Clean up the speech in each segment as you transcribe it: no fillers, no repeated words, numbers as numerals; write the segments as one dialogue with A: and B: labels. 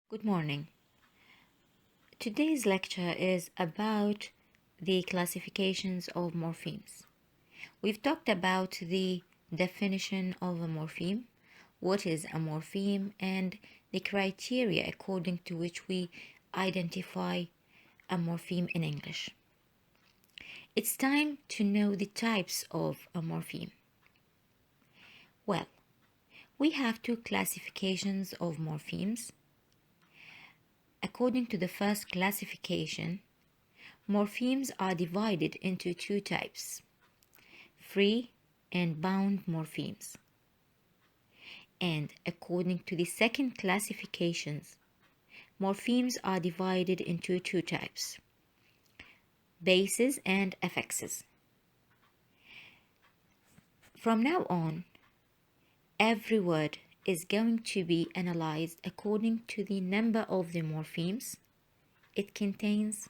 A: Good morning. Today's lecture is about the classifications of morphemes. We've talked about the definition of a morpheme, what is a morpheme, and the criteria according to which we identify a morpheme in English. It's time to know the types of a morpheme. Well, we have two classifications of morphemes. According to the first classification, morphemes are divided into two types, free and bound morphemes. And according to the second classifications, morphemes are divided into two types, bases and affixes. From now on, every word is going to be analyzed according to the number of the morphemes it contains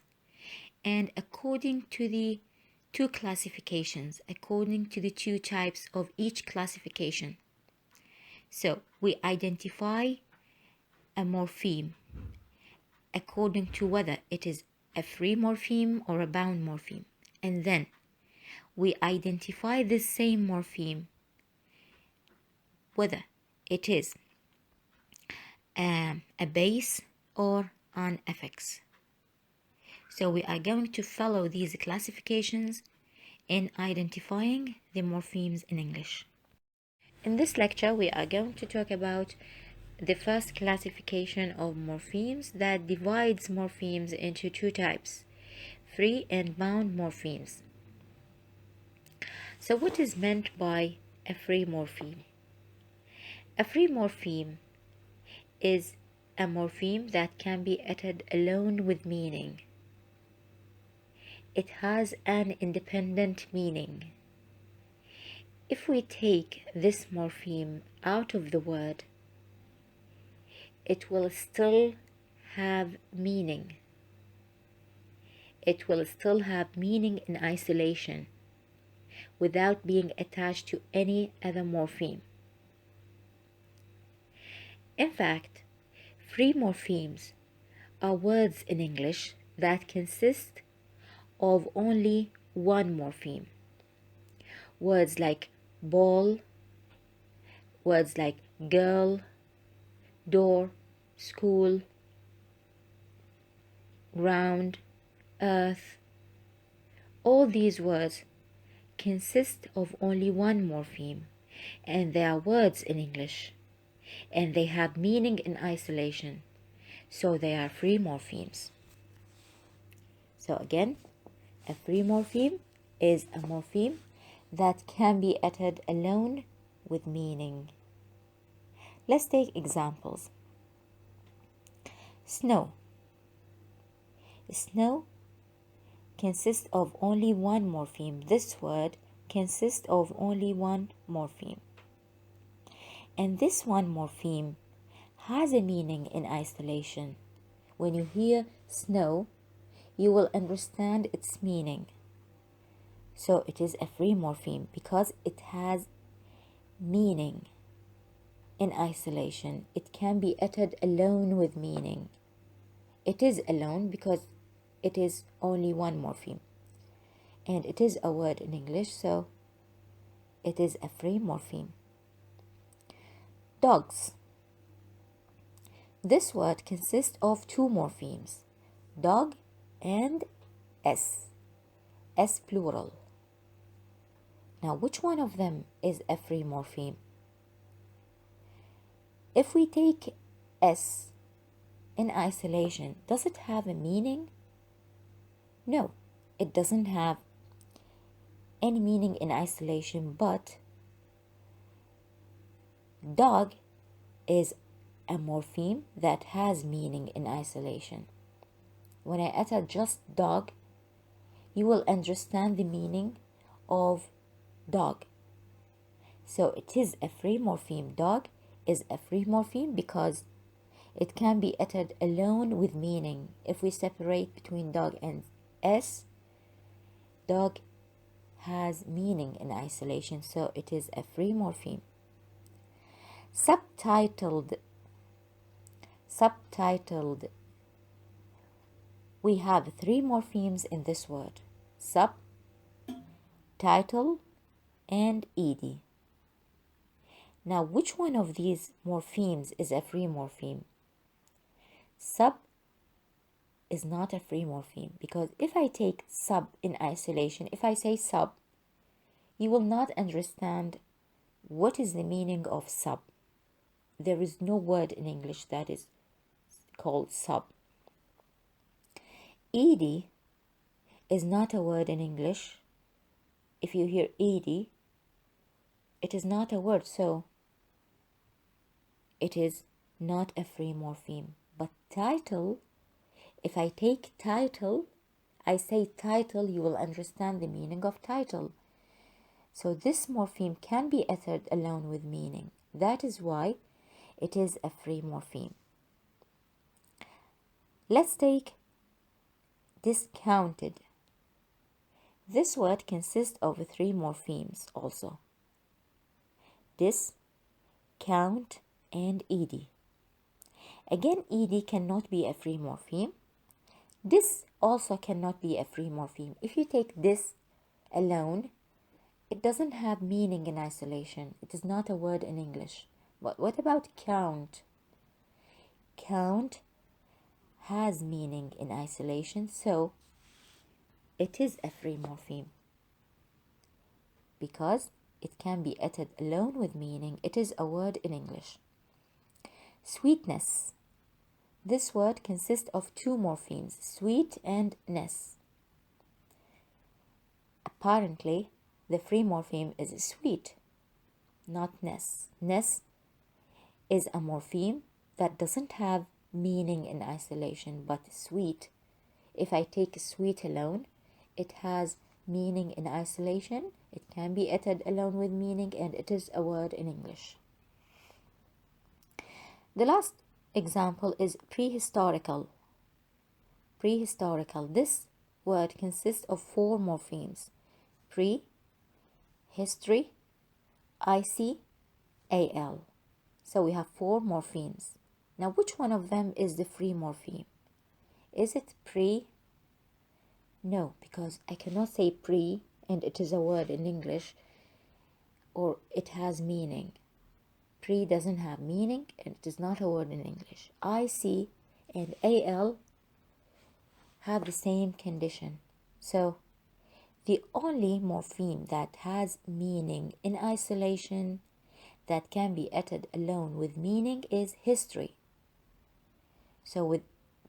A: and according to the two classifications, according to the two types of each classification. So we identify a morpheme according to whether it is a free morpheme or a bound morpheme. And then we identify this same morpheme whether it is a base or an affix. So we are going to follow these classifications in identifying the morphemes in English. In this lecture, we are going to talk about the first classification of morphemes that divides morphemes into two types, free and bound morphemes. So what is meant by a free morpheme? A free morpheme is a morpheme that can be uttered alone with meaning. It has an independent meaning. If we take this morpheme out of the word, it will still have meaning. It will still have meaning in isolation without being attached to any other morpheme. In fact, free morphemes are words in English that consist of only one morpheme. Words like ball, words like girl, door, school, ground, earth. All these words consist of only one morpheme, and they are words in English, and they have meaning in isolation, so they are free morphemes. So again, a free morpheme is a morpheme that can be uttered alone with meaning. Let's take examples. Snow. Snow consists of only one morpheme. This word consists of only one morpheme. And this one morpheme has a meaning in isolation. When you hear snow, you will understand its meaning. So it is a free morpheme because it has meaning in isolation. It can be uttered alone with meaning. It is alone because it is only one morpheme. And it is a word in English, so it is a free morpheme. Dogs. This word consists of two morphemes, dog and s plural. Now, which one of them is a free morpheme? If we take s in isolation, does it have a meaning? No, it doesn't have any meaning in isolation, but dog is a morpheme that has meaning in isolation. When I utter just dog, you will understand the meaning of dog. So it is a free morpheme. Dog is a free morpheme because it can be uttered alone with meaning. If we separate between dog and s, dog has meaning in isolation, so it is a free morpheme. Subtitled. subtitled. We have three morphemes in this word: sub, title, and ed. Now, which one of these morphemes is a free morpheme? Sub is not a free morpheme, because if I take sub in isolation, if I say sub, you will not understand what is the meaning of sub. There is no word in English that is called sub. Ed is not a word in English. If you hear ed, it is not a word, so it is not a free morpheme. But title, if I take title, I say title, you will understand the meaning of title. So this morpheme can be uttered alone with meaning. That is why it is a free morpheme. Let's take discounted. This word consists of three morphemes also: dis, count, and ed. Again, ed cannot be a free morpheme. This also cannot be a free morpheme. If you take this alone, it doesn't have meaning in isolation. It is not a word in English. But what about count? Count has meaning in isolation, so it is a free morpheme because it can be uttered alone with meaning. It is a word in English. Sweetness. This word consists of two morphemes, sweet and ness. Apparently, the free morpheme is sweet, not ness. Ness is a morpheme that doesn't have meaning in isolation, but sweet, if I take sweet alone, it has meaning in isolation. It can be uttered alone with meaning, and it is a word in English. The last example is prehistorical. Prehistorical. This word consists of four morphemes: pre, history, ic, al. So we have four morphemes. Now, which one of them is the free morpheme? Is it pre? No, because I cannot say pre and it is a word in English or it has meaning. Pre doesn't have meaning and it is not a word in English. ic and al have the same condition. So the only morpheme that has meaning in isolation that can be uttered alone with meaning is history. So with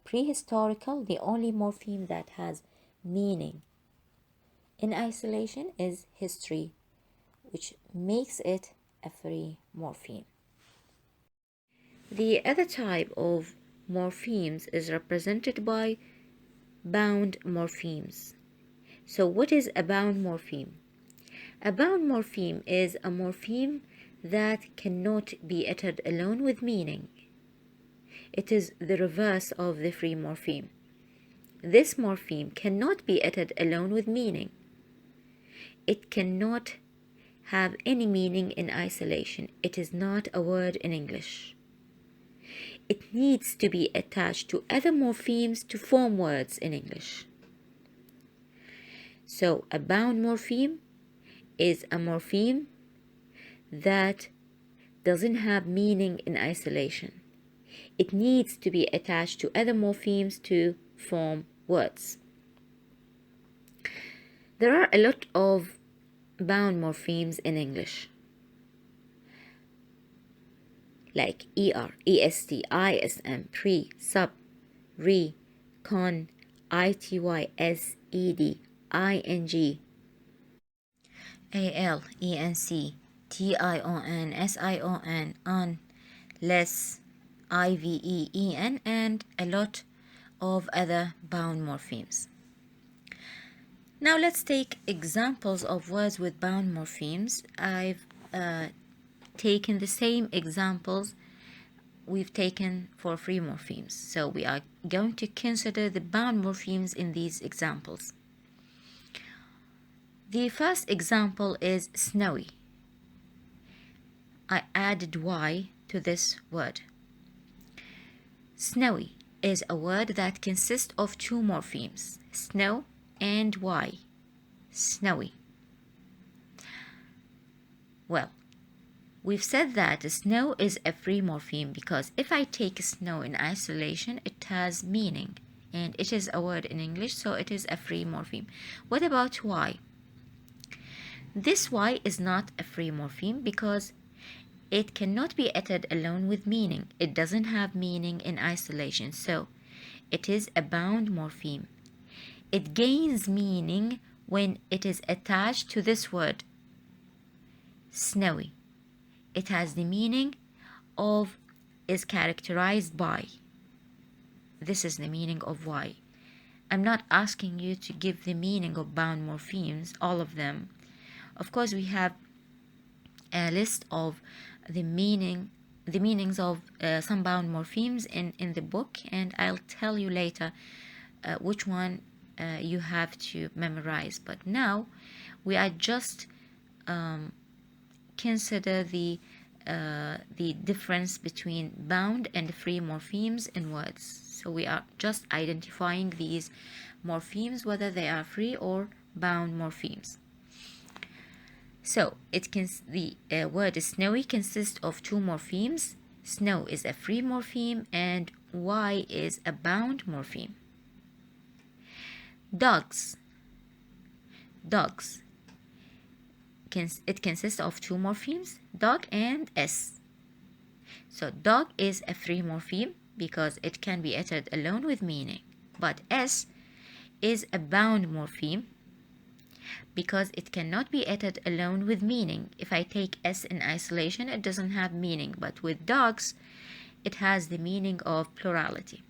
A: prehistorical, the only morpheme that has meaning in isolation is history, which makes it a free morpheme. The other type of morphemes is represented by bound morphemes. So what is a bound morpheme? A bound morpheme is a morpheme that cannot be uttered alone with meaning. It is the reverse of the free morpheme. This morpheme cannot be uttered alone with meaning. It cannot have any meaning in isolation. It is not a word in English. It needs to be attached to other morphemes to form words in English. So a bound morpheme is a morpheme that doesn't have meaning in isolation. It needs to be attached to other morphemes to form words. There are a lot of bound morphemes in English, like er, est, ism, pre, sub, re, con, ity, sed, ing, al, enc, tion, sion, on, less, ive, en, and a lot of other bound morphemes. Now let's take examples of words with bound morphemes. I've taken the same examples we've taken for free morphemes. So we are going to consider the bound morphemes in these examples. The first example is snowy. I added y to this word. Snowy is a word that consists of two morphemes, snow and y. Snowy. Well, we've said that snow is a free morpheme because if I take snow in isolation, it has meaning. And it is a word in English, so it is a free morpheme. What about y? This y is not a free morpheme because it cannot be uttered alone with meaning. It doesn't have meaning in isolation, so it is a bound morpheme. It gains meaning when it is attached to this word, snowy. It has the meaning of is characterized by. This is the meaning of y. I'm not asking you to give the meaning of bound morphemes, all of them. Of course, we have a list of the meanings of some bound morphemes in the book, and I'll tell you later which one you have to memorize. But now we are just consider the difference between bound and free morphemes in words. So we are just identifying these morphemes, whether they are free or bound morphemes. So the word snowy consists of two morphemes. Snow is a free morpheme and y is a bound morpheme. Dogs. Dogs. It consists of two morphemes, dog and s. So dog is a free morpheme because it can be uttered alone with meaning. But s is a bound morpheme because it cannot be uttered alone with meaning. If I take s in isolation, it doesn't have meaning. But with dogs, it has the meaning of plurality.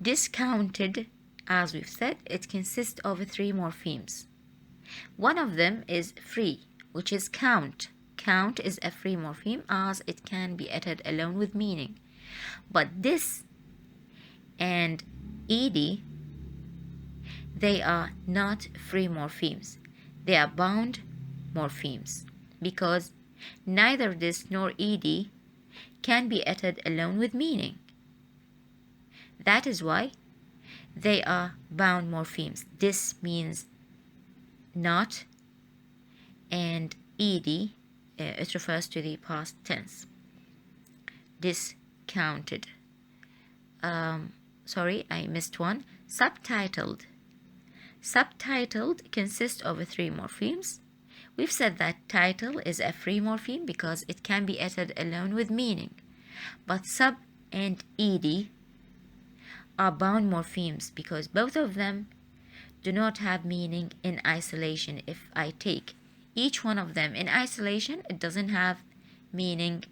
A: Discounted, as we've said, it consists of three morphemes. One of them is free, which is count. Count is a free morpheme as it can be uttered alone with meaning. But this and ed, they are not free morphemes. They are bound morphemes because neither this nor ed can be uttered alone with meaning. That is why they are bound morphemes. This means not, and ed, it refers to the past tense. Discounted. Sorry, I missed one. Subtitled. Subtitled consists of three morphemes. We've said that title is a free morpheme because it can be uttered alone with meaning. But sub and ed are bound morphemes because both of them do not have meaning in isolation. If I take each one of them in isolation, it doesn't have meaning.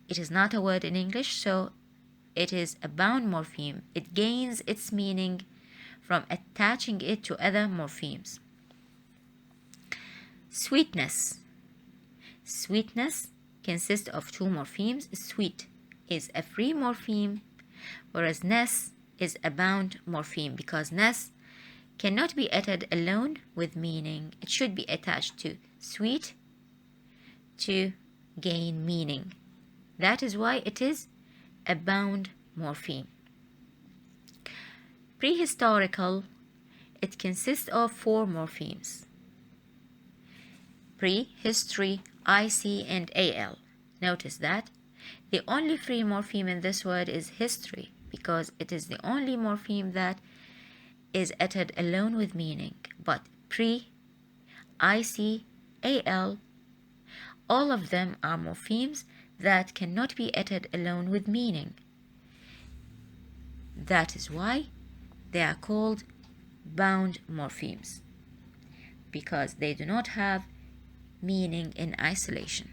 A: It is not a word in English, so it is a bound morpheme. It gains its meaning from attaching it to other morphemes. Sweetness. Sweetness consists of two morphemes. Sweet is a free morpheme, whereas ness is a bound morpheme because ness cannot be uttered alone with meaning. It should be attached to sweet to gain meaning. That is why it is a bound morpheme. Prehistorical, it consists of four morphemes. Prehistory, IC, and AL. Notice that the only free morpheme in this word is history because it is the only morpheme that is uttered alone with meaning. But pre, IC, AL, all of them are morphemes that cannot be uttered alone with meaning. That is why they are called bound morphemes because they do not have meaning in isolation.